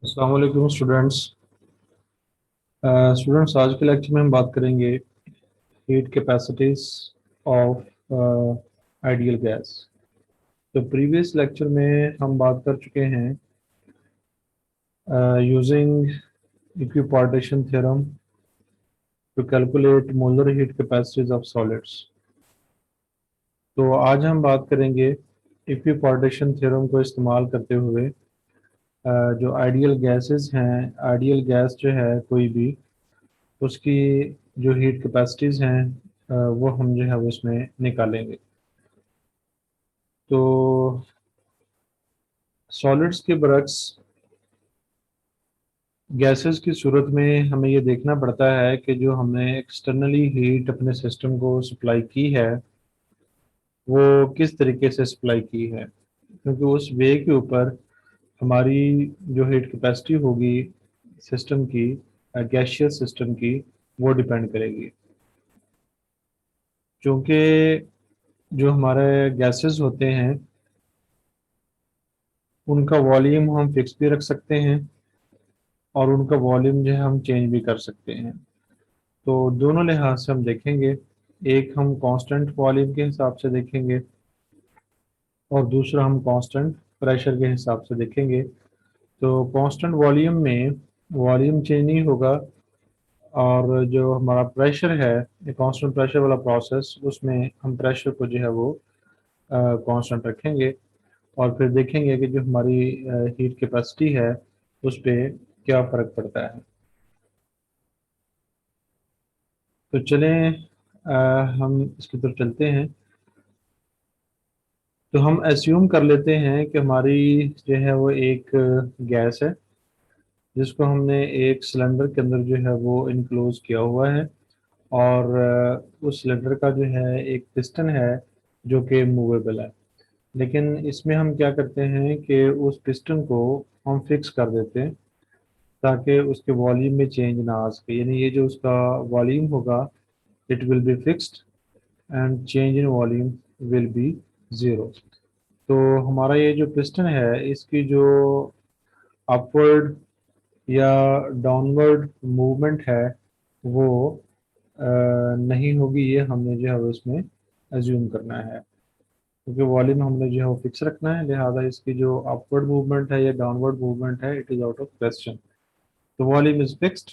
अस्सलाम वालेकुम स्टूडेंट्स। आज के लेक्चर में हम बात करेंगे heat capacities of ideal gas. तो प्रीवियस लेक्चर में हम बात कर चुके हैं using equipartition theorem to calculate molar heat capacities of solids. तो आज हम बात करेंगे इक्विपार्टीशन थ्योरम को इस्तेमाल करते हुए जो आइडियल गैसेस हैं, आइडियल गैस जो है कोई भी, उसकी जो हीट कैपेसिटीज़ हैं वो हम जो है वो इसमें निकालेंगे। तो सॉलिड्स के बरक्स गैसेस की सूरत में हमें ये देखना पड़ता है कि जो हमने एक्सटर्नली हीट अपने सिस्टम को सप्लाई की है वो किस तरीके से सप्लाई की है, क्योंकि उस वे के ऊपर हमारी जो हीट कैपेसिटी होगी सिस्टम की, गैशियस सिस्टम की, वो डिपेंड करेगी। क्योंकि जो हमारे गैसेस होते हैं उनका वॉल्यूम हम फिक्स भी रख सकते हैं और उनका वॉल्यूम जो है हम चेंज भी कर सकते हैं। तो दोनों लिहाज से हम देखेंगे, एक हम कांस्टेंट वॉल्यूम के हिसाब से देखेंगे और दूसरा हम कांस्टेंट प्रेशर के हिसाब से देखेंगे। तो कांस्टेंट वॉल्यूम में वॉल्यूम चेंज नहीं होगा और जो हमारा प्रेशर है, कांस्टेंट प्रेशर वाला प्रोसेस, उसमें हम प्रेशर को जो है वो कांस्टेंट रखेंगे और फिर देखेंगे कि जो हमारी हीट कैपेसिटी है उस पर क्या फ़र्क पड़ता है। तो चलें हम इसकी तरफ चलते हैं। तो हम एज्यूम कर लेते हैं कि हमारी जो है वो एक गैस है जिसको हमने एक सिलेंडर के अंदर जो है वो इनक्लोज किया हुआ है और उस सिलेंडर का जो है एक पिस्टन है जो कि मूवेबल है। लेकिन इसमें हम क्या करते हैं कि उस पिस्टन को हम फिक्स कर देते हैं ताकि उसके वॉल्यूम में चेंज ना आ सके, यानी ये जो उसका वॉल्यूम होगा it will be fixed and change in volume will be zero. तो हमारा ये जो पिस्टन है इसकी जो अपवर्ड या डाउनवर्ड मूवमेंट है वो अ, नहीं होगी, ये हमने जो है वो इसमें एज्यूम करना है, क्योंकि वॉल्यूम हमने जो है वो फिक्स रखना है, लिहाजा इसकी जो अपवर्ड मूवमेंट है या डाउनवर्ड मूवमेंट है it is out of question. तो वॉल्यूम इज फिक्स्ड,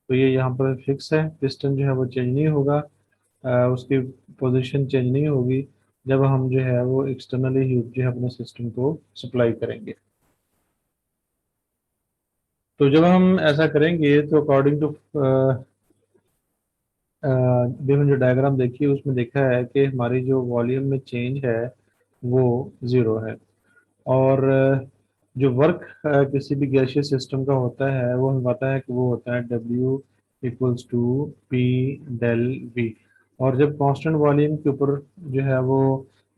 तो ये यहाँ पर फिक्स है, पिस्टन जो है वो चेंज नहीं होगा, उसकी पोजीशन चेंज नहीं होगी जब हम जो है वो एक्सटर्नली हीट जो है अपने सिस्टम को सप्लाई करेंगे। तो जब हम ऐसा करेंगे तो अकॉर्डिंग टू देखो, जो डायग्राम देखिए उसमें देखा है कि हमारी जो वॉल्यूम में चेंज है वो ज़ीरो है और जो वर्क किसी भी गैसियस सिस्टम का होता है वो हमें पता है कि वो होता है W equals to P del V. और जब कांस्टेंट वॉल्यूम के ऊपर जो है वो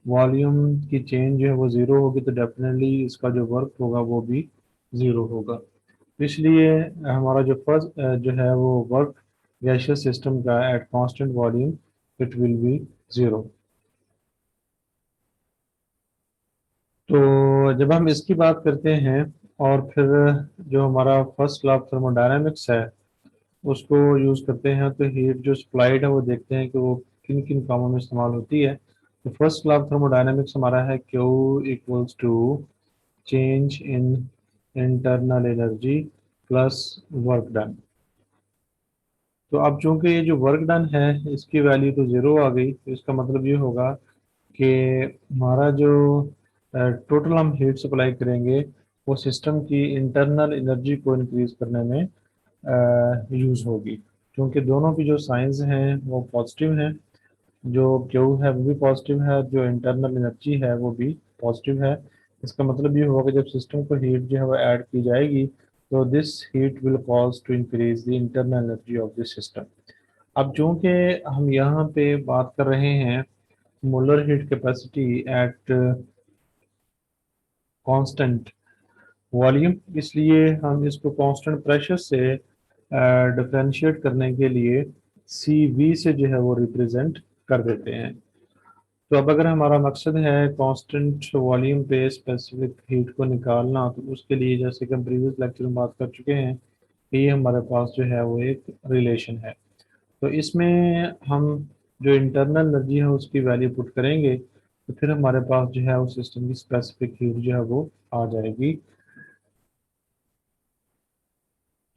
वॉल्यूम की चेंज जो है वो ज़ीरो होगी तो डेफिनेटली इसका जो वर्क होगा वो भी ज़ीरो होगा। इसलिए हमारा जो फर्स्ट जो है वो वर्क गैसियस सिस्टम का eight constant volume it will be zero. तो जब हम इसकी बात करते हैं और फिर जो हमारा फर्स्ट लॉ ऑफ थर्मोडायनामिक्स है उसको यूज़ करते हैं तो हीट जो सप्लाइड है वो देखते हैं कि वो किन किन कामों में इस्तेमाल होती है। तो फर्स्ट लॉ ऑफ थर्मोडायनामिक्स हमारा है Q equals to change in internal energy plus work done. तो अब चूंकि ये जो वर्क डन है इसकी वैल्यू तो ज़ीरो आ गई, तो इसका मतलब ये होगा कि हमारा जो टोटल हम हीट सप्लाई करेंगे वो सिस्टम की इंटरनल एनर्जी को इंक्रीज करने में यूज़ होगी, क्योंकि दोनों की जो साइंस हैं वो पॉजिटिव हैं। जो क्यू है वो भी पॉजिटिव है, जो इंटरनल एनर्जी है वो भी पॉजिटिव है। इसका मतलब ये होगा कि जब सिस्टम को हीट जो है वो ऐड की जाएगी तो this heat will cause to increase the internal energy of the system. अब चूंकि हम यहाँ पे बात कर रहे हैं molar heat capacity at constant volume, इसलिए हम इसको कांस्टेंट प्रेशर से डिफरेंशिएट करने के लिए सी वी से जो है वो रिप्रेजेंट कर देते हैं। तो अब अगर हमारा मकसद है कांस्टेंट वॉल्यूम पे स्पेसिफिक हीट को निकालना, तो उसके लिए जैसे कि हम प्रीवियस लेक्चर में बात कर चुके हैं कि ये हमारे पास जो है वो एक रिलेशन है। तो इसमें हम जो इंटरनल एनर्जी है उसकी वैल्यू पुट करेंगे, तो फिर हमारे पास जो है उस सिस्टम की स्पेसिफिक हीट जो है वो आ जाएगी।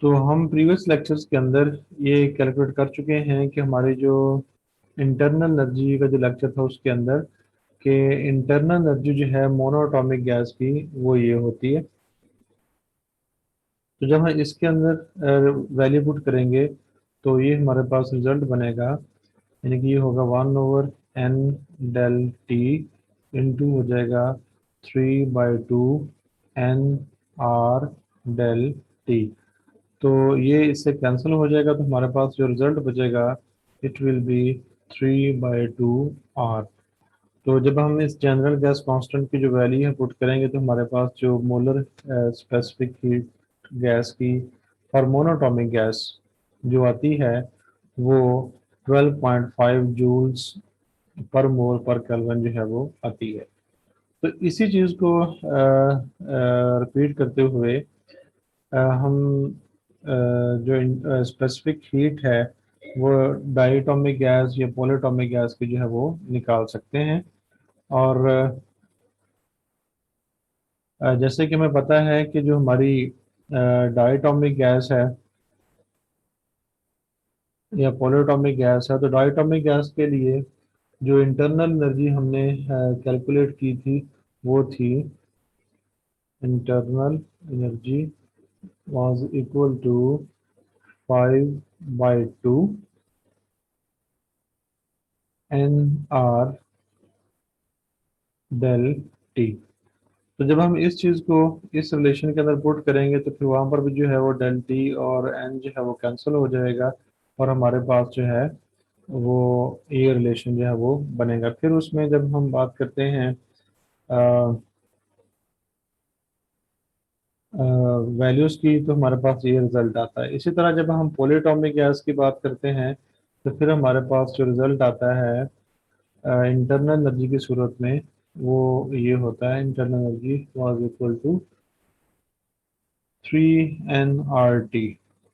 तो हम प्रीवियस लेक्चर्स के अंदर ये कैलकुलेट कर चुके हैं कि हमारी जो इंटरनल एनर्जी का जो लेक्चर था उसके अंदर कि इंटरनल एनर्जी जो है मोनोटॉमिक गैस की वो ये होती है। तो जब हम इसके अंदर वैल्यू पुट करेंगे तो ये हमारे पास रिजल्ट बनेगा, यानी कि ये होगा 1/n डेल टी इंटू हो जाएगा 3/2 n r डेल टी। तो ये इससे कैंसिल हो जाएगा, तो हमारे पास जो रिजल्ट बचेगा इट विल बी 3/2 r। तो जब हम इस जनरल गैस कांस्टेंट की जो वैल्यू है पुट करेंगे, तो हमारे पास जो मोलर स्पेसिफिक हीट गैस की और मोनोटॉमिक गैस जो आती है वो 12.5 जूल्स पर मोल पर केल्विन जो है वो आती है। तो इसी चीज़ को रिपीट करते हुए हम जो स्पेसिफिक हीट है वो डायटोमिक गैस या पॉलीटॉमिक गैस की जो है वो निकाल सकते हैं। और जैसे कि हमें पता है कि जो हमारी डायटोमिक गैस है या पॉलीटॉमिक गैस है, तो डायटोमिक गैस के लिए जो इंटरनल एनर्जी हमने कैलकुलेट की थी वो थी internal energy was equal to 5/2 nr del T. तो जब हम इस चीज़ को इस रिलेशन के अंदर पुट करेंगे तो फिर वहाँ पर भी जो है वो डेल टी और एन जो है वो कैंसिल हो जाएगा, और हमारे पास जो है वो ये रिलेशन जो है वो बनेगा। फिर उसमें जब हम बात करते हैं वैल्यूज़ की, तो हमारे पास ये रिजल्ट आता है। इसी तरह जब हम पॉलीटॉमिक गैस की बात करते हैं तो फिर हमारे पास जो रिजल्ट आता है इंटरनल एनर्जी की सूरत में वो ये होता है, internal energy was equal to 3 nRT,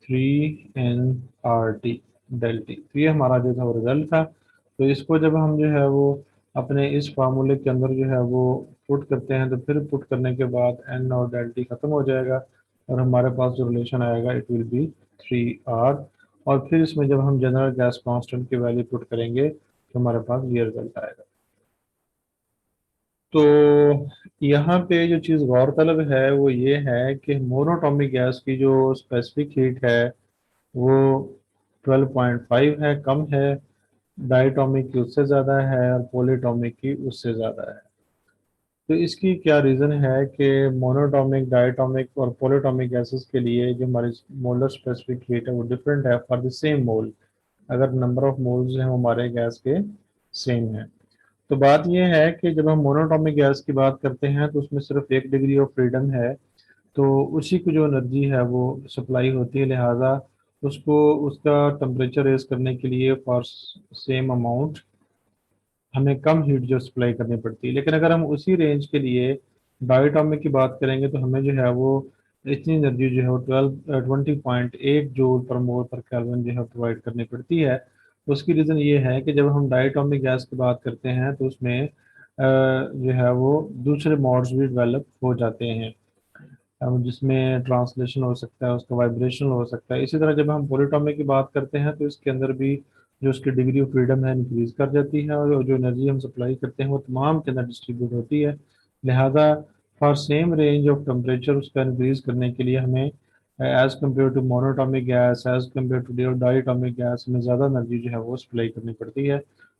3 nRT del T. तो ये हमारा जो था वो रिजल्ट था। तो इसको जब हम जो है वो अपने इस फार्मूले के अंदर जो है वो पुट करते हैं, तो फिर पुट करने के बाद n और डेल टी खत्म हो जाएगा और हमारे पास जो रिलेशन आएगा इट विल बी 3r। और फिर इसमें जब हम जनरल गैस कांस्टेंट की वैल्यू पुट करेंगे तो हमारे पास ये रिजल्ट आएगा। तो यहाँ पे जो चीज़ गौरतलब है वो ये है कि मोनोटॉमिक गैस की जो स्पेसिफिक हीट है वो 12.5 है, कम है। डायटोमिक की उससे ज़्यादा है और पॉलीटॉमिक की उससे ज़्यादा है। तो इसकी क्या रीज़न है कि मोनोटॉमिक, डायटोमिक और पॉलीटॉमिक गैसेस के लिए जो हमारी मोलर स्पेसिफिक हीट है वो डिफरेंट है फॉर द सेम मोल, अगर नंबर ऑफ मोल्स हैं वो हमारे गैस के सेम है। तो बात यह है कि जब हम मोनोटॉमिक गैस की बात करते हैं तो उसमें सिर्फ 1 डिग्री ऑफ फ्रीडम है, तो उसी को जो एनर्जी है वो सप्लाई होती है, लिहाजा उसको उसका टेम्परेचर रेज करने के लिए फॉर सेम अमाउंट हमें कम हीट जो सप्लाई करनी पड़ती है। लेकिन अगर हम उसी रेंज के लिए डायटोमिक की बात करेंगे तो हमें जो है वो इतनी एनर्जी जो है वो 20.8 जूल पर मोल पर केल्विन जो है प्रोवाइड करनी पड़ती है। उसकी रीज़न ये है कि जब हम डायटोमिक गैस की बात करते हैं तो उसमें जो है वो दूसरे मोड्स भी डेवलप हो जाते हैं, जिसमें ट्रांसलेशन हो सकता है, उसका वाइब्रेशन हो सकता है। इसी तरह जब हम पॉलीटॉमिक की बात करते हैं तो इसके अंदर भी जो उसकी डिग्री ऑफ फ्रीडम है इंक्रीज कर जाती है, और जो एनर्जी हम सप्लाई करते हैं वो तमाम के अंदर डिस्ट्रीब्यूट होती है। लिहाजा for same range of temperature उसका इंक्रीज करने के लिए हमें as compare to monatomic gas, as compare to diatomic gas में ज़्यादा एनर्जी जो है वो सप्लाई करनी पड़ती है।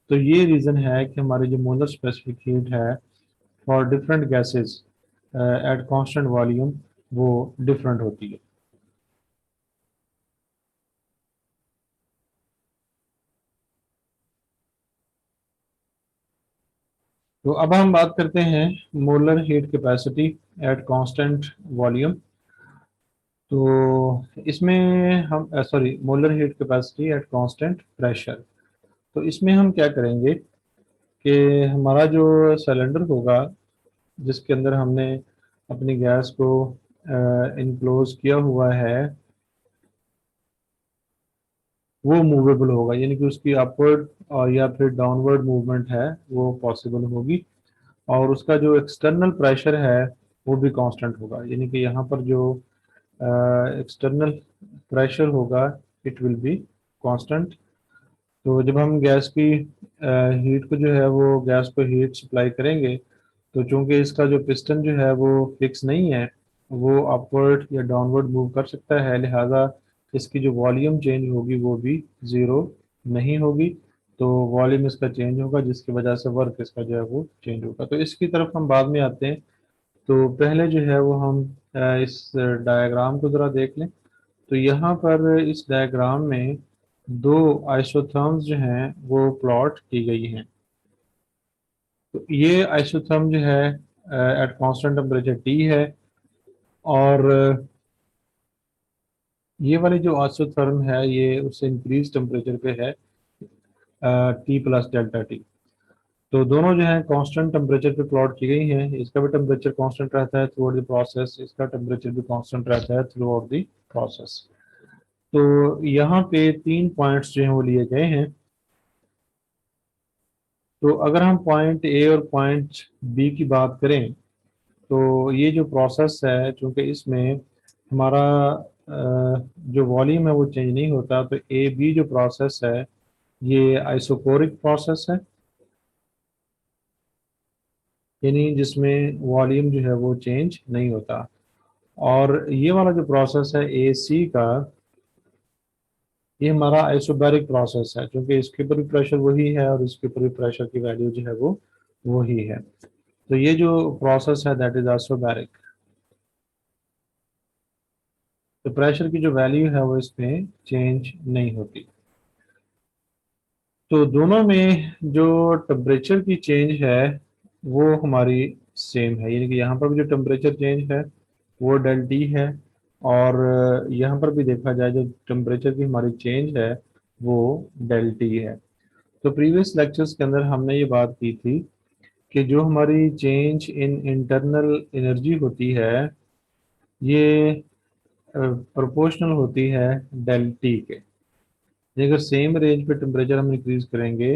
तो ये रीज़न है कि हमारी जो मोलर स्पेसिफिक हीट है for different gases at constant volume वो डिफरेंट होती है। तो अब हम बात करते हैं molar heat capacity at constant volume. तो इसमें हम sorry, molar heat capacity at constant pressure. तो इसमें हम क्या करेंगे कि हमारा जो सिलेंडर होगा जिसके अंदर हमने अपनी गैस को इनक्लोज किया हुआ है वो मूवेबल होगा, यानी कि उसकी अपवर्ड और या फिर डाउनवर्ड मूवमेंट है वो पॉसिबल होगी। और उसका जो एक्सटर्नल प्रेशर है वो भी कांस्टेंट होगा, यानी कि यहाँ पर जो एक्सटर्नल प्रेशर होगा इट विल बी कांस्टेंट। तो जब हम गैस की हीट को जो है वो गैस को हीट सप्लाई करेंगे तो चूंकि इसका जो पिस्टन जो है वो फिक्स नहीं है, वो अपवर्ड या डाउनवर्ड मूव कर सकता है, लिहाजा इसकी जो वॉल्यूम चेंज होगी वो भी ज़ीरो नहीं होगी। तो वॉल्यूम इसका चेंज होगा जिसकी वजह से वर्क इसका जो है वो चेंज होगा। तो इसकी तरफ हम बाद में आते हैं। तो पहले जो है वो हम इस डायग्राम को ज़रा देख लें। तो यहाँ पर इस डायग्राम में दो आइसोथर्म्स जो हैं वो प्लॉट की गई हैं। तो ये आइसोथर्म जो है एट कांस्टेंट टेम्परेचर टी है, और ये वाली जो आइसोथर्म है ये उससे इंक्रीज टेम्परेचर पे है, टी प्लस डेल्टा टी। तो दोनों जो है कांस्टेंट टेम्परेचर पे प्लॉट की गई हैं। इसका भी टेम्परेचर कांस्टेंट रहता है थ्रू आउट द प्रोसेस, इसका टेम्परेचर भी कांस्टेंट रहता है थ्रू आउट द प्रोसेस। तो यहाँ पे तीन पॉइंट्स जो हैं वो लिए गए हैं। तो अगर हम पॉइंट ए और पॉइंट बी की बात करें तो ये जो प्रोसेस है चूंकि इसमें हमारा जो वॉल्यूम है वो चेंज नहीं होता, तो ए बी जो प्रोसेस है ये आइसोकोरिक प्रोसेस है, यानी जिसमें वॉल्यूम जो है वो चेंज नहीं होता। और ये वाला जो प्रोसेस है ए सी का, ये हमारा आइसोबैरिक प्रोसेस है क्योंकि इसके ऊपर भी प्रेशर वही है और इसके ऊपर भी प्रेशर की वैल्यू जो है वो वही है। तो ये जो प्रोसेस है दैट इज आइसोबैरिक। तो प्रेशर की जो वैल्यू है वो इसमें चेंज नहीं होती। तो दोनों में जो टेम्परेचर की चेंज है वो हमारी सेम है, यानी कि यहाँ पर भी जो टेम्परेचर चेंज है वो डेल टी है, और यहाँ पर भी देखा जाए जो टेम्परेचर की हमारी चेंज है वो डेल टी है। तो प्रीवियस लेक्चर्स के अंदर हमने ये बात की थी कि जो हमारी चेंज इन इंटरनल एनर्जी होती है ये प्रोपोर्शनल होती है डेल टी के। यानी अगर सेम रेंज पे टेम्परेचर हम इंक्रीज करेंगे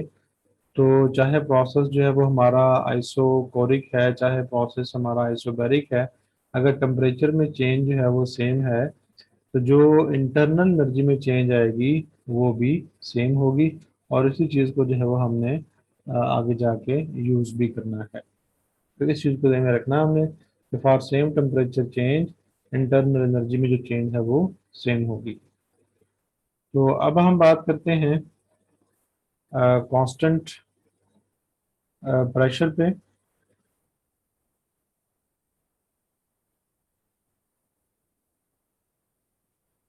तो चाहे प्रोसेस जो है वो हमारा आइसोकोरिक है चाहे प्रोसेस हमारा आइसोबैरिक है, अगर टेम्परेचर में चेंज जो है वो सेम है तो जो इंटरनल एनर्जी में चेंज आएगी वो भी सेम होगी। और इसी चीज़ को जो है वो हमने आगे जाके यूज़ भी करना है। तो इस चीज़ को ध्यान में रखना हमने कि for same temperature change internal energy में जो चेंज है वो सेम होगी। तो अब हम बात करते हैं कांस्टेंट प्रेशर पे।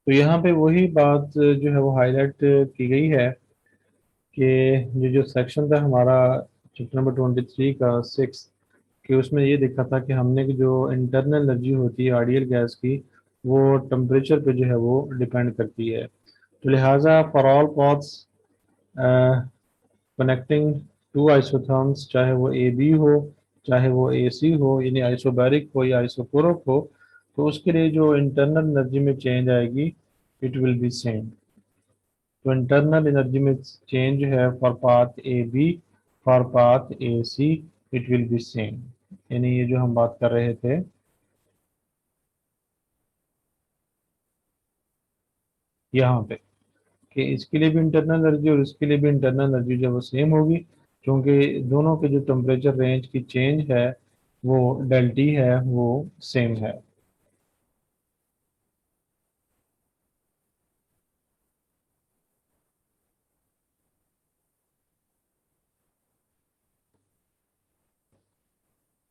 तो यहाँ पे वही बात जो है वो हाईलाइट की गई है कि जो सेक्शन था हमारा चैप्टर नंबर 23 का 6, कि उसमें ये देखा था कि हमने कि जो इंटरनल एनर्जी होती है आइडियल गैस की वो टेम्परेचर पे जो है वो डिपेंड करती है। तो लिहाजा for all paths connecting to isotherms, चाहे वो ए बी हो चाहे वो ए सी हो, यानी आइसोबैरिक हो या आइसोकोरिक हो, तो उसके लिए जो इंटरनल एनर्जी में चेंज आएगी इट विल बी सेम। तो इंटरनल एनर्जी में चेंज है for path A B, for path A C it will be same. यानी ये जो हम बात कर रहे थे यहाँ पे कि इसके लिए भी इंटरनल एनर्जी और इसके लिए भी इंटरनल एनर्जी जो है वो सेम होगी, क्योंकि दोनों के जो टेम्परेचर रेंज की चेंज है वो डेल टी है वो सेम है।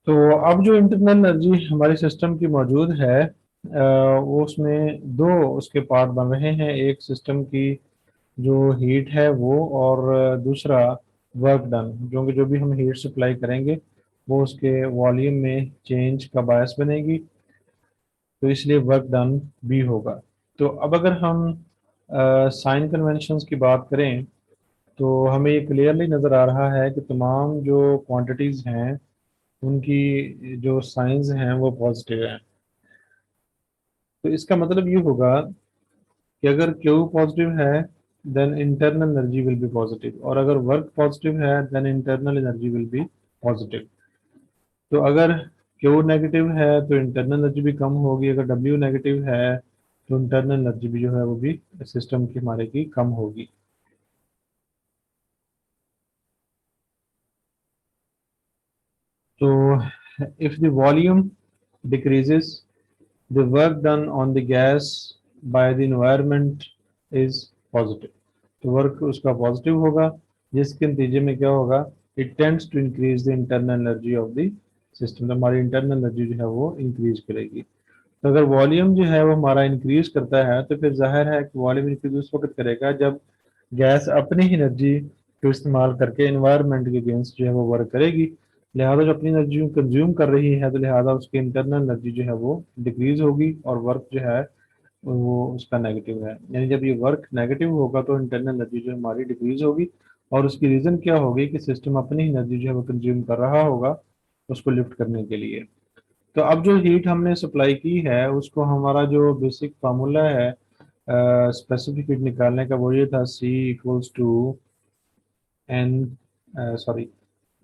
तो अब जो इंटरनल एनर्जी हमारे सिस्टम की मौजूद है वो उसमें दो उसके पार्ट बन रहे हैं। एक सिस्टम की जो हीट है वो, और दूसरा वर्क डन, क्योंकि जो भी हम हीट सप्लाई करेंगे वो उसके वॉल्यूम में चेंज का बायस बनेगी, तो इसलिए वर्क डन भी होगा। तो अब अगर हम साइन कन्वेंशंस की बात करें तो हमें ये क्लियरली नज़र आ रहा है कि तमाम जो क्वांटिटीज़ हैं उनकी जो साइंस हैं वो पॉजिटिव हैं। तो इसका मतलब ये होगा कि अगर Q पॉजिटिव है then internal energy will be positive, और अगर वर्क पॉजिटिव है then internal energy will be positive. तो अगर Q नेगेटिव है तो इंटरनल एनर्जी भी कम होगी, अगर W नेगेटिव है तो इंटरनल एनर्जी भी जो है वो भी सिस्टम की हमारे की कम होगी। तो if the volume decreases, the work done on the gas by the environment is positive। तो वर्क उसका पॉजिटिव होगा, जिसके नतीजे में क्या होगा, it tends to increase the internal energy of the system. तो हमारी इंटरनल एनर्जी जो है वो इंक्रीज करेगी। तो अगर वॉल्यूम जो है वो हमारा इंक्रीज करता है तो फिर जाहिर है कि वॉल्यूम इंक्रीज उस वक्त करेगा जब गैस अपनी ही एनर्जी को इस्तेमाल करके एनवायरनमेंट के अगेंस्ट जो है वो वर्क करेगी। लिहाजा जो अपनी एनर्जी कंज्यूम कर रही है तो लिहाजा उसकी इंटरनल एनर्जी जो है वो डिक्रीज होगी और वर्क जो है वो उसका नेगेटिव है। यानी जब ये वर्क नेगेटिव होगा तो इंटरनल एनर्जी जो हमारी डिक्रीज होगी, और उसकी रीज़न क्या होगी कि सिस्टम अपनी ही एनर्जी जो है वो कंज्यूम कर रहा होगा उसको लिफ्ट करने के लिए। तो अब जो हीट हमने सप्लाई की है उसको हमारा जो बेसिक फार्मूला है स्पेसिफिक हीट निकालने का वो ये था, C equals to n sorry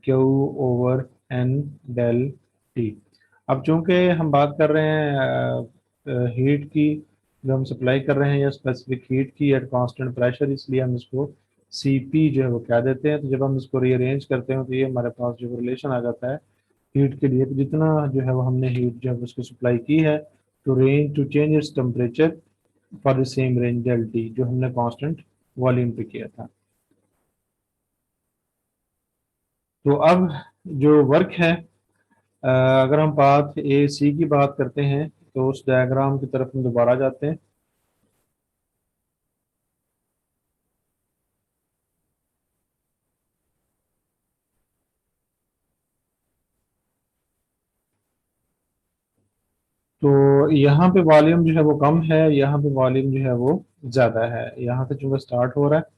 Q over n del T. अब चूंकि हम बात कर रहे हैं हीट की जो हम सप्लाई कर रहे हैं या स्पेसिफिक हीट की एट कांस्टेंट प्रेशर, इसलिए हम इसको CP जो है वो कह देते हैं। तो जब हम इसको रीअरेंज करते हैं तो ये हमारे पास जो रिलेशन आ जाता है हीट के लिए, तो जितना जो है वो हमने हीट जो है उसको सप्लाई की है तो range to change its temperature for the same range del T जो हमने कांस्टेंट वॉल्यूम पे किया था। तो अब जो वर्क है, अगर हम पाथ ए सी की बात करते हैं तो उस डायग्राम की तरफ हम दोबारा जाते हैं। तो यहाँ पे वॉल्यूम जो है वो कम है, यहाँ पे वॉल्यूम जो है वो ज़्यादा है। यहाँ से चूंकि स्टार्ट हो रहा है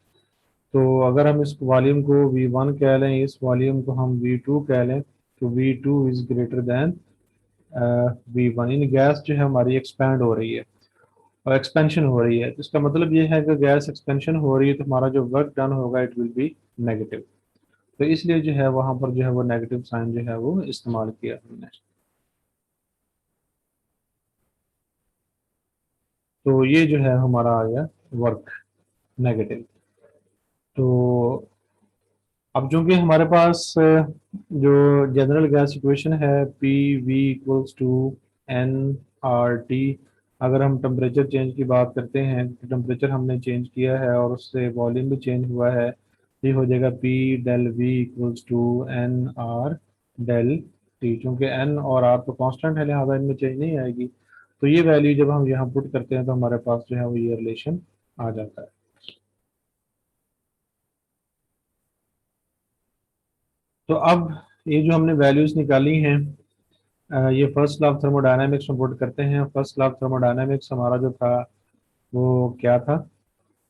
तो अगर हम इस वॉल्यूम को V1 कह लें, इस वॉल्यूम को हम V2 कह लें, तो V2 is greater then V1। In gas जो है हमारी एक्सपैंड हो रही है और एक्सपेंशन हो रही है, तो इसका मतलब ये है कि गैस एक्सपेंशन हो रही है तो हमारा जो वर्क डन होगा इट विल बी नेगेटिव। तो इसलिए जो है वहां पर जो है वो नेगेटिव साइन जो है वो इस्तेमाल किया हमने। तो ये जो है हमारा आ गया वर्क नेगेटिव। तो अब चूंकि हमारे पास जो जनरल गैस इक्वेशन है P V equals to n R T, अगर हम टेम्परेचर चेंज की बात करते हैं तो टेम्परेचर हमने चेंज किया है और उससे वॉल्यूम भी चेंज हुआ है। ये हो जाएगा P del V equals to n R del T. चूंकि एन और आर तो कांस्टेंट है लिहाजा इनमें चेंज नहीं आएगी। तो ये वैल्यू जब हम यहाँ पुट करते हैं तो हमारे पास जो है वो ये रिलेशन आ जाता है। तो अब ये जो हमने वैल्यूज निकाली हैं ये फर्स्ट लॉ ऑफ थर्मोडायनामिक्स में पुट करते हैं। फर्स्ट लॉ ऑफ थर्मोडायनामिक्स हमारा जो था वो क्या था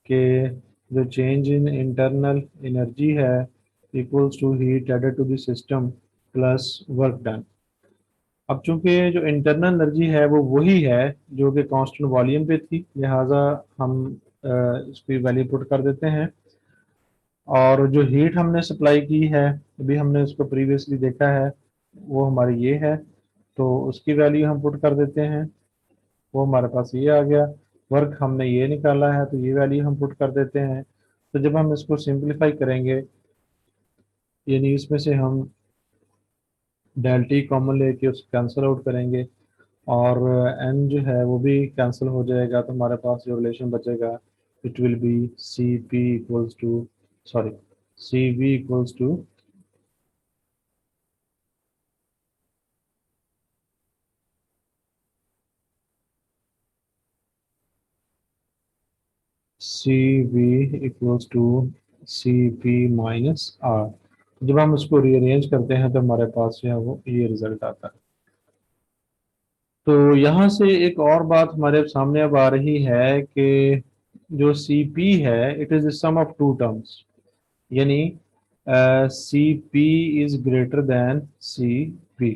कि जो चेंज इन इंटरनल एनर्जी है equals to heat added to the system plus work done. अब चूंकि जो इंटरनल एनर्जी है वो वही है जो कि कांस्टेंट वॉल्यूम पे थी, लिहाजा हम इसकी वैल्यू पुट कर देते हैं। और जो हीट हमने सप्लाई की है अभी हमने उसको प्रीवियसली देखा है वो हमारी ये है, तो उसकी वैल्यू हम पुट कर देते हैं, वो हमारे पास ये आ गया। वर्क हमने ये निकाला है तो ये वैल्यू हम पुट कर देते हैं। तो जब हम इसको सिंप्लीफाई करेंगे यानी इसमें से हम डेल टी कॉमन लेके उसको कैंसिल आउट करेंगे और एन जो है वो भी कैंसिल हो जाएगा, तो हमारे पास जो रिलेशन बचेगा it will be C P equals to sorry C V equals to C V equals to C P minus R. जब हम इसको रीअरेंज करते हैं तो हमारे पास जो है वो ये रिजल्ट आता है। तो यहाँ से एक और बात हमारे सामने अब आ रही है कि जो सी पी है it is the sum of two terms. यानी C P is greater than C P.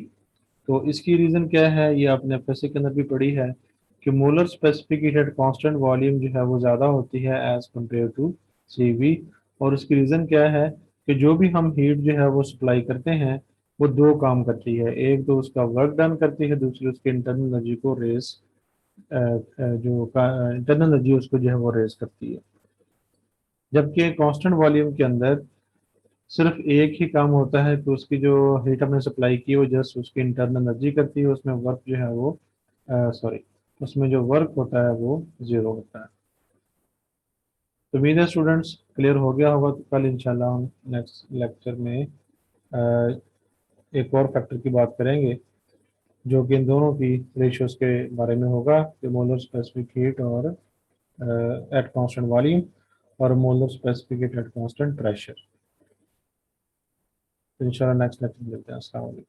तो इसकी रीज़न क्या है, ये आपने एफएससी के अंदर भी पढ़ी है कि molar specific heat at constant volume जो है वो ज़्यादा होती है as compare to C V. और इसकी रीज़न क्या है कि जो भी हम हीट जो है वो सप्लाई करते हैं वो दो काम करती है, एक तो उसका वर्क डन करती है, दूसरी उसके इंटरनल एनर्जी को रेस, जो इंटरनल एनर्जी उसको जो है वो रेस करती है। जबकि कांस्टेंट वॉल्यूम के अंदर सिर्फ एक ही काम होता है कि उसकी जो हीट हमने सप्लाई की वो जस्ट उसकी इंटरनल एनर्जी करती है, उसमें वर्क जो है वो सॉरी उसमें जो वर्क होता है वो जीरो होता है। तो उम्मीद है स्टूडेंट्स क्लियर हो गया होगा। तो कल इंशाल्लाह हम नेक्स्ट लेक्चर में अ, एक और फैक्टर की बात करेंगे जो कि इन दोनों की रेशियोज के बारे में होगा कि मोलर स्पेसिफिक हीट और एट कांस्टेंट वॉल्यूम और molar specific heat at constant pressure. तो इंशाल्लाह नेक्स्ट लेक्चर में मिलते हैं। अस्सलाम वालेकुम।